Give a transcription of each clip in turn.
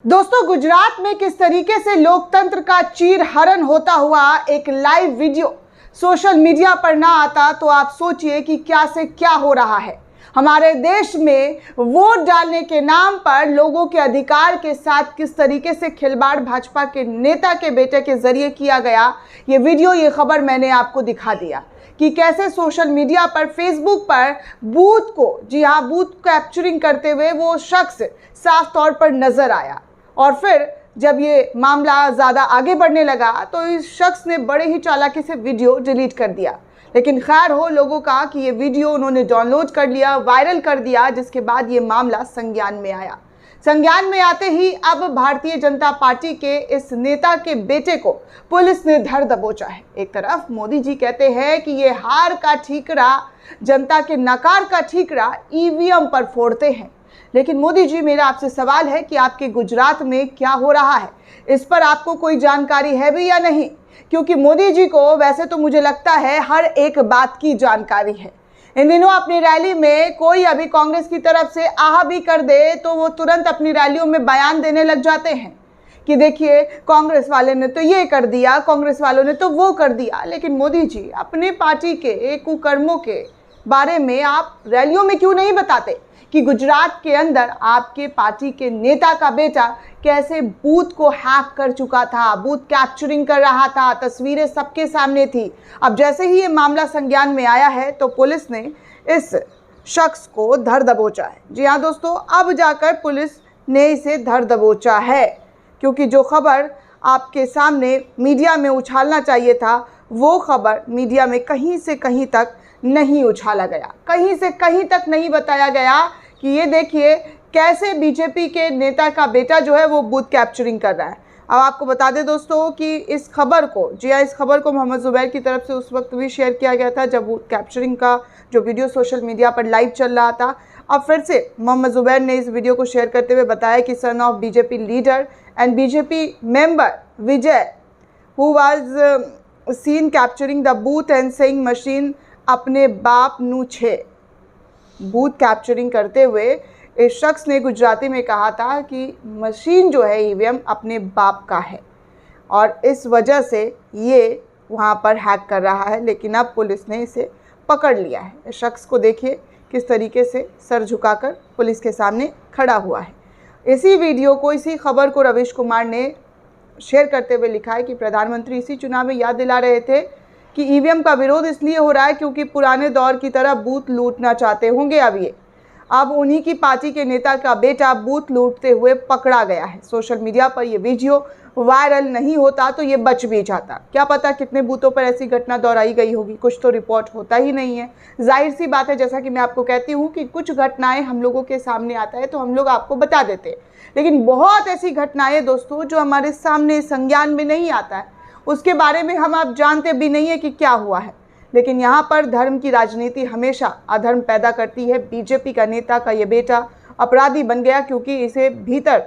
दोस्तों, गुजरात में किस तरीके से लोकतंत्र का चीरहरण होता हुआ एक लाइव वीडियो सोशल मीडिया पर ना आता तो आप सोचिए कि क्या से क्या हो रहा है। हमारे देश में वोट डालने के नाम पर लोगों के अधिकार के साथ किस तरीके से खिलवाड़ भाजपा के नेता के बेटे के जरिए किया गया, ये वीडियो, ये खबर मैंने आपको दिखा दिया कि कैसे सोशल मीडिया पर, फेसबुक पर बूथ को, जी हाँ, बूथ कैप्चरिंग करते हुए वो शख्स साफ तौर पर नजर आया। और फिर जब ये मामला ज़्यादा आगे बढ़ने लगा तो इस शख्स ने बड़े ही चालाकी से वीडियो डिलीट कर दिया। लेकिन खैर हो लोगों का कि ये वीडियो उन्होंने डाउनलोड कर लिया, वायरल कर दिया, जिसके बाद ये मामला संज्ञान में आया। संज्ञान में आते ही अब भारतीय जनता पार्टी के इस नेता के बेटे को पुलिस ने धर दबोचा है। एक तरफ मोदी जी कहते हैं कि ये हार का ठीकरा, जनता के नकार का ठीकरा ईवीएम पर फोड़ते हैं। लेकिन मोदी जी, मेरा आपसे सवाल है कि आपके गुजरात में क्या हो रहा है, इस पर आपको कोई जानकारी है भी या नहीं? क्योंकि मोदी जी को वैसे तो मुझे लगता है हर एक बात की जानकारी है। इन दिनों अपनी रैली में कोई अभी कांग्रेस की तरफ से आह भी कर दे तो वो तुरंत अपनी रैलियों में बयान देने लग जाते हैं कि देखिए कांग्रेस वाले ने तो ये कर दिया, कांग्रेस वालों ने तो वो कर दिया। लेकिन मोदी जी, अपने पार्टी के कुकर्मों के बारे में आप रैलियों में क्यों नहीं बताते कि गुजरात के अंदर आपके पार्टी के नेता का बेटा कैसे बूथ को हैक कर चुका था, बूथ कैप्चरिंग कर रहा था, तस्वीरें सबके सामने थी। अब जैसे ही ये मामला संज्ञान में आया है तो पुलिस ने इस शख्स को धर दबोचा है। जी हाँ दोस्तों, अब जाकर पुलिस ने इसे धर दबोचा है, क्योंकि जो खबर आपके सामने मीडिया में उछालना चाहिए था वो खबर मीडिया में कहीं से कहीं तक नहीं उछाला गया, कहीं से कहीं तक नहीं बताया गया कि ये देखिए कैसे बीजेपी के नेता का बेटा जो है वो बूथ कैप्चरिंग कर रहा है। अब आपको बता दें दोस्तों कि इस खबर को, जी हाँ, इस खबर को मोहम्मद जुबैर की तरफ से उस वक्त भी शेयर किया गया था जब बूथ कैप्चरिंग का जो वीडियो सोशल मीडिया पर लाइव चल रहा था। अब फिर से मोहम्मद जुबैर ने इस वीडियो को शेयर करते हुए बताया कि son of BJP leader and BJP member Vijay who was scene capturing the booth and saying machine अपने बाप नू छे। बूथ कैप्चरिंग करते हुए इस शख्स ने गुजराती में कहा था कि मशीन जो है ईवीएम अपने बाप का है और इस वजह से ये वहाँ पर हैक कर रहा है। लेकिन अब पुलिस ने इसे पकड़ लिया है। इस शख्स को देखिए किस तरीके से सर झुकाकर पुलिस के सामने खड़ा हुआ है। इसी वीडियो को, इसी खबर को रवीश कुमार ने शेयर करते हुए लिखा है कि प्रधानमंत्री इसी चुनाव में याद दिला रहे थे कि ईवीएम का विरोध इसलिए हो रहा है क्योंकि पुराने दौर की तरह बूथ लूटना चाहते होंगे अब उन्हीं की पार्टी के नेता का बेटा बूथ लूटते हुए पकड़ा गया है। सोशल मीडिया पर यह वीडियो वायरल नहीं होता तो ये बच भी जाता। क्या पता कितने बूथों पर ऐसी घटना दोहराई गई होगी, कुछ तो रिपोर्ट होता ही नहीं है। जाहिर सी बात है, जैसा कि मैं आपको कहती हूँ कि कुछ घटनाएं हम लोगों के सामने आता है तो हम लोग आपको बता देते हैं, लेकिन बहुत ऐसी घटनाएं दोस्तों जो हमारे सामने संज्ञान में नहीं आता है, उसके बारे में हम आप जानते भी नहीं है कि क्या हुआ है। लेकिन यहाँ पर धर्म की राजनीति हमेशा अधर्म पैदा करती है। बीजेपी का नेता का ये बेटा अपराधी बन गया क्योंकि इसे भीतर,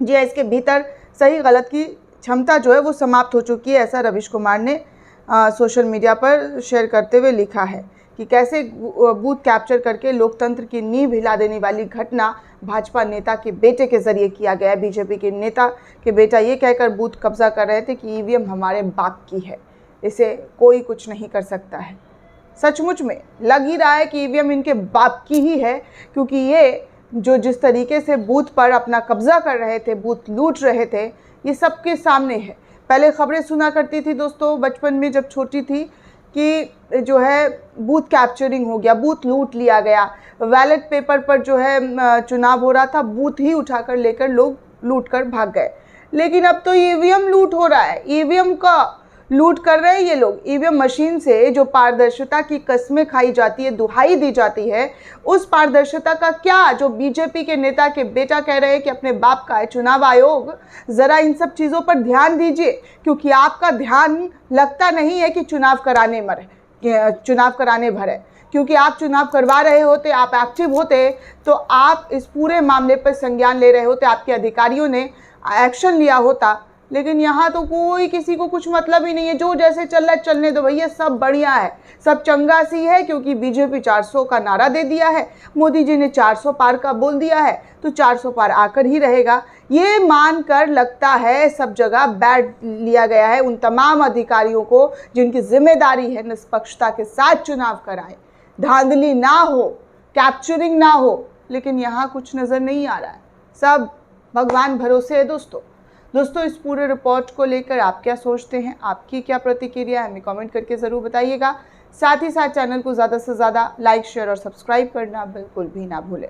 जी हाँ, इसके भीतर सही गलत की क्षमता जो है वो समाप्त हो चुकी है। ऐसा रवीश कुमार ने सोशल मीडिया पर शेयर करते हुए लिखा है कि कैसे बूथ कैप्चर करके लोकतंत्र की नींव हिला देने वाली घटना भाजपा नेता के बेटे के जरिए किया गया। बीजेपी के नेता के बेटा ये कहकर बूथ कब्जा कर रहे थे कि ईवीएम हमारे बाप की है, इसे कोई कुछ नहीं कर सकता है। सचमुच में लग ही रहा है कि ईवीएम इनके बाप की ही है, क्योंकि ये जो जिस तरीके से बूथ पर अपना कब्जा कर रहे थे, बूथ लूट रहे थे, ये सबके सामने है। पहले खबरें सुना करती थी दोस्तों बचपन में जब छोटी थी कि जो है बूथ कैप्चरिंग हो गया, बूथ लूट लिया गया, बैलेट पेपर पर जो है चुनाव हो रहा था, बूथ ही उठाकर लेकर लोग लूट कर भाग गए। लेकिन अब तो ईवीएम लूट हो रहा है, ईवीएम का लूट कर रहे हैं ये लोग। ईवीएम मशीन से जो पारदर्शिता की कस्में खाई जाती है, दुहाई दी जाती है, उस पारदर्शिता का क्या जो बीजेपी के नेता के बेटा कह रहे हैं कि अपने बाप का है। चुनाव आयोग ज़रा इन सब चीज़ों पर ध्यान दीजिए, क्योंकि आपका ध्यान लगता नहीं है कि चुनाव कराने भर है। क्योंकि आप चुनाव करवा रहे होते, आप एक्टिव होते तो आप इस पूरे मामले पर संज्ञान ले रहे होते, आपके अधिकारियों ने एक्शन लिया होता लेकिन यहाँ तो कोई किसी को कुछ मतलब ही नहीं है, जो जैसे चल रहा है चलने दो भैया, सब बढ़िया है, सब चंगा सी है, क्योंकि बीजेपी 400 का नारा दे दिया है, मोदी जी ने 400 पार का बोल दिया है, तो 400 पार आकर ही रहेगा। ये मानकर लगता है सब जगह बैठ लिया गया है उन तमाम अधिकारियों को जिनकी जिम्मेदारी है निष्पक्षता के साथ चुनाव कराएं, धांधली ना हो, कैप्चरिंग ना हो, लेकिन यहाँ कुछ नज़र नहीं आ रहा है, सब भगवान भरोसे है। दोस्तों इस पूरे रिपोर्ट को लेकर आप क्या सोचते हैं, आपकी क्या प्रतिक्रिया है, हमें कमेंट करके ज़रूर बताइएगा। साथ ही साथ चैनल को ज़्यादा से ज़्यादा लाइक, शेयर और सब्सक्राइब करना बिल्कुल भी ना भूलें।